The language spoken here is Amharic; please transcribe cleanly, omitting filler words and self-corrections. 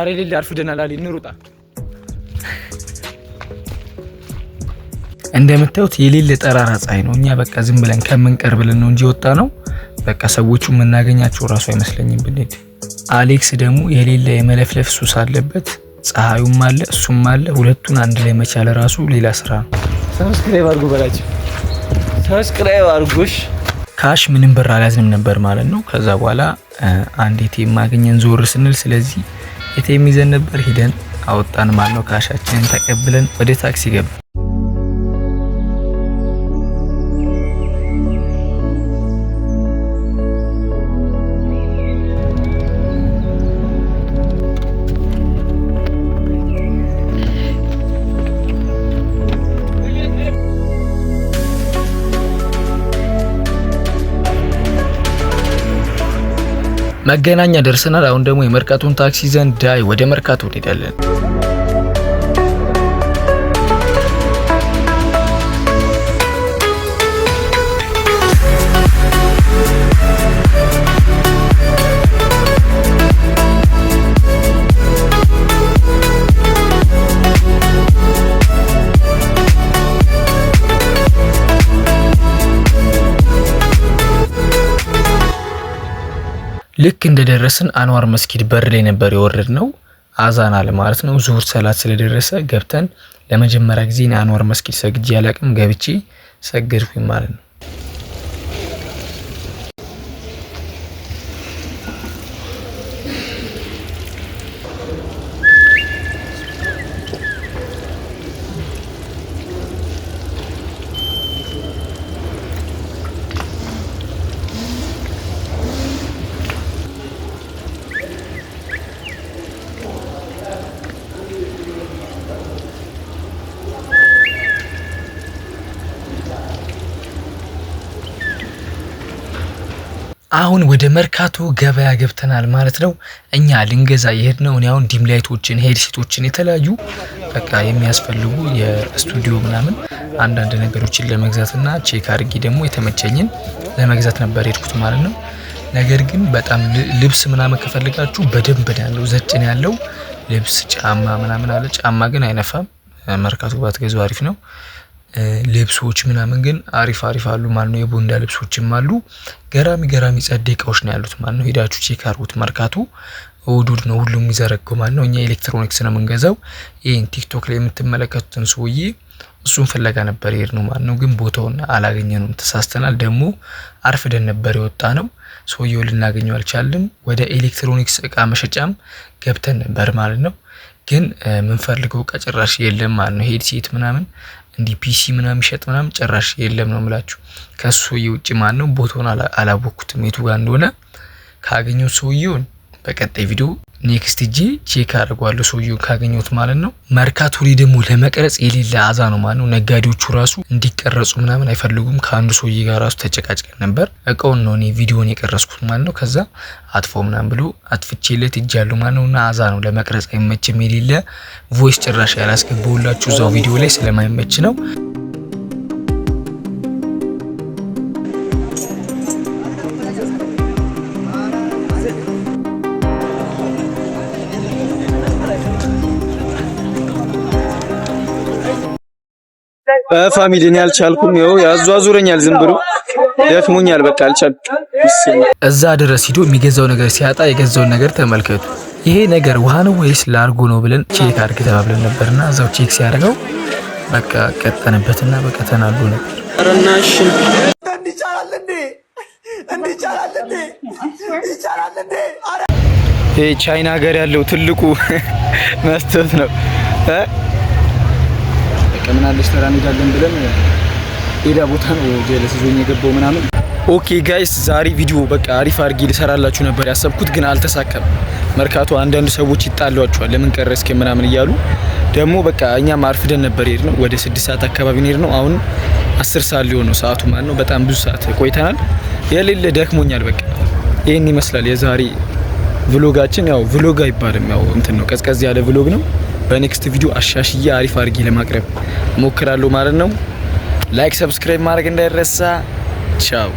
አሬ ሌላ አርፍደናል አሊ እንሩጣ። እንደምታዩት የሌለ ጠራራ ፀሐይ ነው። እኛ በቃ ዝም ብለን ከምንቀርብልን ነው እንጂ ወጣ ነው። በቃ ሰዎቹ የምናገኛቸው ራሱ አይመስለኝም ብንሄድ። አሌክስ ደግሞ የሌለ የመለፍለፍ ሱስ አለበት። ፀሐዩም አለ እሱም አለ። ሁለቱን አንድ ላይ መቻል ራሱ ሌላ ስራ ነው። ሰብስክራይብ አድርጉ በላቸው። ሰብስክራይብ አድርጉሽ። ካሽ ምንም ብር አልያዝንም ነበር ማለት ነው። ከዛ በኋላ አንድ ኤቲኤም ማግኘን ዞር ስንል ስለዚህ ኤቲኤም ይዘን ነበር ሄደን አወጣን ማለት ነው። ካሻችንን ተቀብለን ወደ ታክሲ ገባ። መገናኛ ደርሰናል። አሁን ደግሞ የመርካቶን ታክሲ ይዘን ዳይ ወደ መርካቶ እንሄዳለን። ልክ እንደደረስን አንዋር መስጊድ በር ላይ ነበር የወረድነው። አዛን አለ ማለት ነው። ዙሁር ሰላት ስለደረሰ ገብተን ለመጀመሪያ ጊዜ አንዋር መስጊድ ሰግጄ ያላቅም ገብቼ ሰገድኩኝ ማለት ነው። አሁን ወደ መርካቶ ገበያ ገብተናል ማለት ነው። እኛ ልንገዛ የሄድነው ነው አሁን ዲም ላይቶችን፣ ሄድሴቶችን የተለያዩ በቃ የሚያስፈልጉ የስቱዲዮ ምናምን አንዳንድ ነገሮችን ለመግዛትና ቼክ አድርጌ ደግሞ የተመቸኝን ለመግዛት ነበር የሄድኩት ማለት ነው። ነገር ግን በጣም ልብስ ምናምን ከፈልጋችሁ በደንብ ያለው ዘጭን ያለው ልብስ ጫማ ምናምን አለ። ጫማ ግን አይነፋም። መርካቶ ባትገዙ አሪፍ ነው። ልብሶች ምናምን ግን አሪፍ አሉ ማለት ነው። የቦንዳ ልብሶችም አሉ። ገራሚ ጸዴ እቃዎች ነው ያሉት ማለት ነው። ሄዳችሁ ቼክ አድርጉት። መርካቶ እሑድ ነው ሁሉም የሚዘረገው ማለት ነው። እኛ ኤሌክትሮኒክስ ነው የምንገዛው። ይሄን ቲክቶክ ላይ የምትመለከቱትን ሰውዬ እሱን ፍለጋ ነበር የሄድነው ማለት ነው። ግን ቦታውን አላገኘነውም፣ ተሳስተናል። ደግሞ አርፍደን ነበር የወጣ ነው። ሰውዬው ልናገኘው አልቻልንም። ወደ ኤሌክትሮኒክስ እቃ መሸጫም ገብተን ነበር ማለት ነው። ግን የምንፈልገው እቃ ጭራሽ የለም ማለት ነው። ሄድሴት ምናምን እንዲህ ፒሲ ምናምን ይሸጥ ምናምን ጭራሽ የለም ነው የምላችሁ። ከሱ ውጪ ማን ነው ቦታውን አላወኩትም የቱ ጋር እንደሆነ። ካገኘው ሰውዬውን በቀጣይ ቪዲዮ ኔክስት ጂ ቼክ አድርጓለሁ ሰውዬውን ካገኘሁት ማለት ነው። መርካቶ ላይ ደግሞ ለመቅረጽ የሌለ አዛ ነው ማለት ነው። ነጋዴዎቹ ራሱ እንዲቀረጹ ምናምን አይፈልጉም። ከአንዱ ሰውዬ ጋር ራሱ ተጨቃጭቀን ነበር። እቃውን ነው እኔ ቪዲዮን የቀረጽኩት ማለት ነው። ከዛ አጥፎ ምናምን ብሎ አጥፍቼለት እጃለሁ ማለት ነውና አዛ ነው ለመቅረጽ አይመችም። የሌለ ቮይስ ጭራሽ ያላስገባውላችሁ እዛው ቪዲዮ ላይ ስለማይመች ነው። ፋሚሊን ያልቻልኩም ነው ያዟዙረኛል። ዝም ብሎ ደክሞኛል። በቃ አልቻልኩም። እዛ ድረስ ሂዶ የሚገዛው ነገር ሲያጣ የገዛውን ነገር ተመልከቱ። ይሄ ነገር ውሃ ነው ወይስ ላርጎ ነው ብለን ቼክ አድርግ ተባብለን ነበርና እዛው ቼክ ሲያደርገው በቃ ቀጠነበትና በቃ ተናዶ ነበር። አረናሽ ይሄ ቻይና ሀገር ያለው ትልቁ መስጠት ነው። ከምን አለሽ ተራ እንሄዳለን ብለን ሄዳ ቦታ ነው ጀለስ ይዞኝ የገባው ምናምን። ኦኬ ጋይስ ዛሬ ቪዲዮ በቃ አሪፍ አድርጌ ልሰራላችሁ ነበር ያሰብኩት፣ ግን አልተሳካም። መርካቶ አንዳንድ ሰዎች ይጣሏቸዋል ለምን ቀረስከ ምናምን እያሉ ደግሞ በቃ እኛም አርፍደን ነበር ሄድነው። ወደ 6 ሰዓት አካባቢ ነው። አሁን 10 ሰዓት ሊሆን ነው ሰዓቱ ማለት ነው። በጣም ብዙ ሰዓት ቆይተናል። የሌለ ደክሞኛል። በቃ ይሄን ይመስላል የዛሬ ቭሎጋችን። ያው ቭሎግ አይባልም ያው እንትን ነው፣ ቀዝቀዝ ያለ ቭሎግ ነው። በኔክስት ቪዲዮ አሻሽዬ አሪፍ አድርጌ ለማቅረብ ሞክራለሁ ማለት ነው። ላይክ ሰብስክራይብ ማድረግ እንዳይረሳ። ቻው